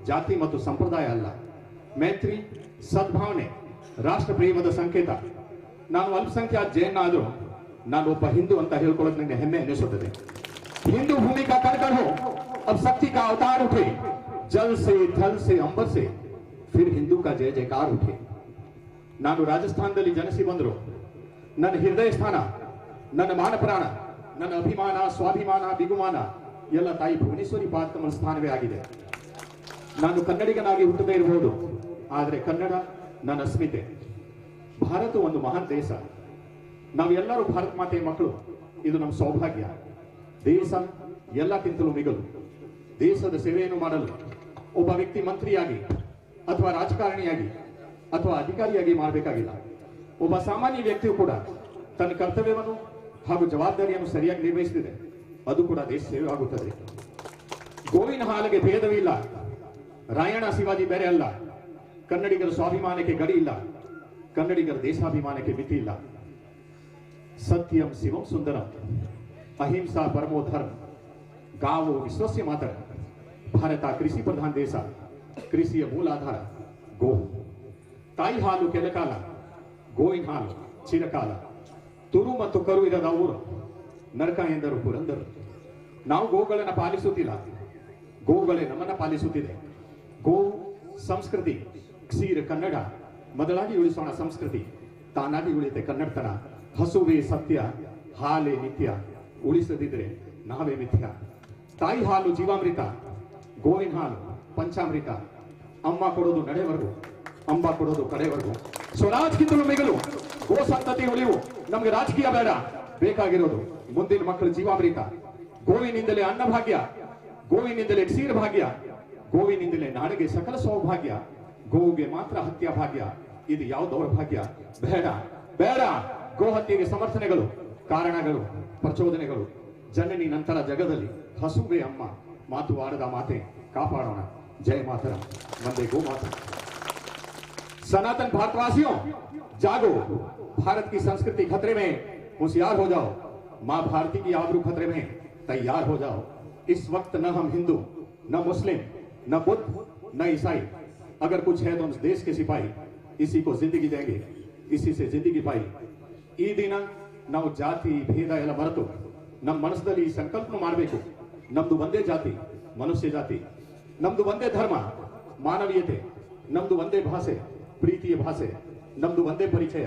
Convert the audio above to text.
ಜಾತಿ ಮತ್ತು ಸಂಪ್ರದಾಯ ಅಲ್ಲ. ಮೈತ್ರಿ, ಸದ್ಭಾವನೆ, ರಾಷ್ಟ್ರ ಪ್ರೇಮದ ಸಂಕೇತ. ನಾನು ಅಲ್ಪಸಂಖ್ಯಾತ ಜೈನ ಆದರೂ ನಾನು ಒಬ್ಬ ಹಿಂದೂ ಅಂತ ಹೇಳ್ಕೊಳ್ಳೋದು ನನಗೆ ಹೆಮ್ಮೆ ಅನಿಸುತ್ತದೆ. हिंदू भूमि का कण हो, अब शक्ति का अवतार उठे, जल से थल से अंबर से फिर हिंदू का जय जयकार उठे. ನಾನು ರಾಜಸ್ಥಾನದಲ್ಲಿ ಜನಿಸಿ ಬಂದರು. ನನ್ನ ಹೃದಯ ಸ್ಥಾನ, ನನ್ನ ಮಾನ ಪ್ರಾಣ, ನನ್ನ ಅಭಿಮಾನ, ಸ್ವಾಭಿಮಾನ, ಬಿಗುಮಾನ ಎಲ್ಲ ತಾಯಿ ಭುವನೇಶ್ವರಿ ಪಾದಕಮಲ ಸ್ಥಾನವೇ ಆಗಿದೆ. ನಾನು ಕನ್ನಡಿಗನಾಗಿ ಹುಟ್ಟದೇ ಇರಬಹುದು, ಆದರೆ ಕನ್ನಡ ನನ್ನ ಅಸ್ಮಿತೆ. ಭಾರತ ಒಂದು ಮಹಾನ್ ದೇಶ. ನಾವೆಲ್ಲರೂ ಭಾರತ ಮಾತೆಯ ಮಕ್ಕಳು. ಇದು ನಮ್ಮ ಸೌಭಾಗ್ಯ. ದೇಶ ಎಲ್ಲಕ್ಕಿಂತಲೂ ಮಿಗಲು. ದೇಶದ ಸೇವೆಯನ್ನು ಮಾಡಲು ಒಬ್ಬ ವ್ಯಕ್ತಿ ಮಂತ್ರಿಯಾಗಿ ಅಥವಾ ರಾಜಕಾರಣಿಯಾಗಿ ಅಥವಾ ಅಧಿಕಾರಿಯಾಗಿ ಮಾಡಬೇಕಾಗಿಲ್ಲ. ಒಬ್ಬ ಸಾಮಾನ್ಯ ವ್ಯಕ್ತಿಯು ಕೂಡ ತನ್ನ ಕರ್ತವ್ಯವನ್ನು ಹಾಗೂ ಜವಾಬ್ದಾರಿಯನ್ನು ಸರಿಯಾಗಿ ನಿರ್ವಹಿಸಿದೆ, ಅದು ಕೂಡ ದೇಶ ಸೇವೆ ಆಗುತ್ತದೆ. ಗೋವಿನ ಹಾಲಿಗೆ ಭೇದವಿಲ್ಲ. ರಾಯಣ್ಣ ಶಿವಾಜಿ ಬೇರೆ ಅಲ್ಲ. ಕನ್ನಡಿಗರ ಸ್ವಾಭಿಮಾನಕ್ಕೆ ಗಡಿ ಇಲ್ಲ. ಕನ್ನಡಿಗರ ದೇಶಾಭಿಮಾನಕ್ಕೆ ಮಿತಿ ಇಲ್ಲ. ಸತ್ಯಂ ಶಿವಂ ಸುಂದರಂ, ಅಹಿಂಸಾ ಪರಮೋ ಧರ್ಮ, ಗಾವೋ ವಿಶ್ವಸ್ಯ ಮಾತರ. ಭಾರತ ಕೃಷಿ ಪ್ರಧಾನ ದೇಶ. ಕೃಷಿಯ ಮೂಲಾಧಾರ ಗೋ. ತಾಯಿ ಹಾಲು ಕೆಲಕಾಲ, ಗೋವಿನ ಹಾಲು ಚಿರಕಾಲ. ತುರು ಮತ್ತು ಕರು ಇರದ ಊರು, ನರಕ ಎಂದರು ಪುರಂದರು. ನಾವು ಗೋಗಳನ್ನು ಪಾಲಿಸುತ್ತಿಲ್ಲ, ಗೋಗಳೇ ನಮ್ಮನ್ನ ಪಾಲಿಸುತ್ತಿದೆ. ಗೋ ಸಂಸ್ಕೃತಿ, ಕ್ಷೀರ ಕನ್ನಡ. ಮೊದಲಾಗಿ ಉಳಿಸೋಣ ಸಂಸ್ಕೃತಿ, ತಾನಾಗಿ ಉಳಿಯುತ್ತೆ ಕನ್ನಡತನ. ಹಸುವೇ ಸತ್ಯ, ಹಾಲೇ ನಿತ್ಯ, ಉಳಿಸದಿದ್ರೆ ನಾವೇ ಮಿಥ್ಯ. ತಾಯಿ ಹಾಲು ಜೀವಾಮೃತ, ಗೋವಿನ ಹಾಲು ಪಂಚಾಮೃತ. ಅಮ್ಮ ಕೊಡೋದು ನಡೆವರೆಗೂ, ಅಂಬ ಕೊಡೋದು ಕಡೆವರೆಗೂ. ಸ್ವರಾಜ್ಗಿಂತಲೂ ಮಿಗಲು ಗೋ ಸಂತತಿ ಉಳಿವು. ನಮ್ಗೆ ರಾಜಕೀಯ ಬೇಡ, ಬೇಕಾಗಿರೋದು ಮುಂದಿನ ಮಕ್ಕಳ ಜೀವಾಮೃತ. ಗೋವಿನಿಂದಲೇ ಅನ್ನಭಾಗ್ಯ, ಗೋವಿನಿಂದಲೇ ಕ್ಷೀರ ಭಾಗ್ಯ, ಗೋವಿನಿಂದಲೇ ನಾಡಿಗೆ ಸಕಲ ಸೌಭಾಗ್ಯ. ಗೋವಿಗೆ ಮಾತ್ರ ಹತ್ಯಾ ಭಾಗ್ಯ, ಇದು ಯಾವ ದೌರ್ಭಾಗ್ಯ. ಬೇಡ ಬೇಡ ಗೋ ಹತ್ಯೆಗೆ ಸಮರ್ಥನೆಗಳು, ಕಾರಣಗಳು, ಪ್ರಚೋದನೆಗಳು. ಜನನಿ ನಂತರ ಜಗದಲ್ಲಿ ಹಸುವೆ ಅಮ್ಮ, ಮಾತು ಆಡದ ಮಾತೆ ಕಾಪಾಡೋಣ. जय मातरम, वंदे गो माता. सनातन भारतवासियों जागो, भारत की संस्कृति खतरे में, होशियार हो जाओ. मां भारती की आबरू खतरे में, तैयार हो जाओ. इस वक्त न हम हिंदू, न मुस्लिम, न बुद्ध, न ईसाई. अगर कुछ है तो हम देश के सिपाही. इसी को जिंदगी देंगे, इसी से जिंदगी पाई. ಈ ದಿನ ನಾವು ಜಾತಿ ಭೇದ ಎಲ್ಲ ಮರೆತು ನಮ್ಮ ಮನಸ್ಸಲ್ಲಿ ಈ ಸಂಕಲ್ಪ ಮಾಡಬೇಕು. ನಮ್ದು ಒಂದೇ ಜಾತಿ, ಮನುಷ್ಯ ಜಾತಿ. ನಮ್ದು ಒಂದೇ ಧರ್ಮ, ಮಾನವೀಯತೆ. ನಮ್ದು ಒಂದೇ ಭಾಷೆ, ಪ್ರೀತಿಯ ಭಾಷೆ. ನಮ್ದು ಒಂದೇ ಪರಿಚಯ,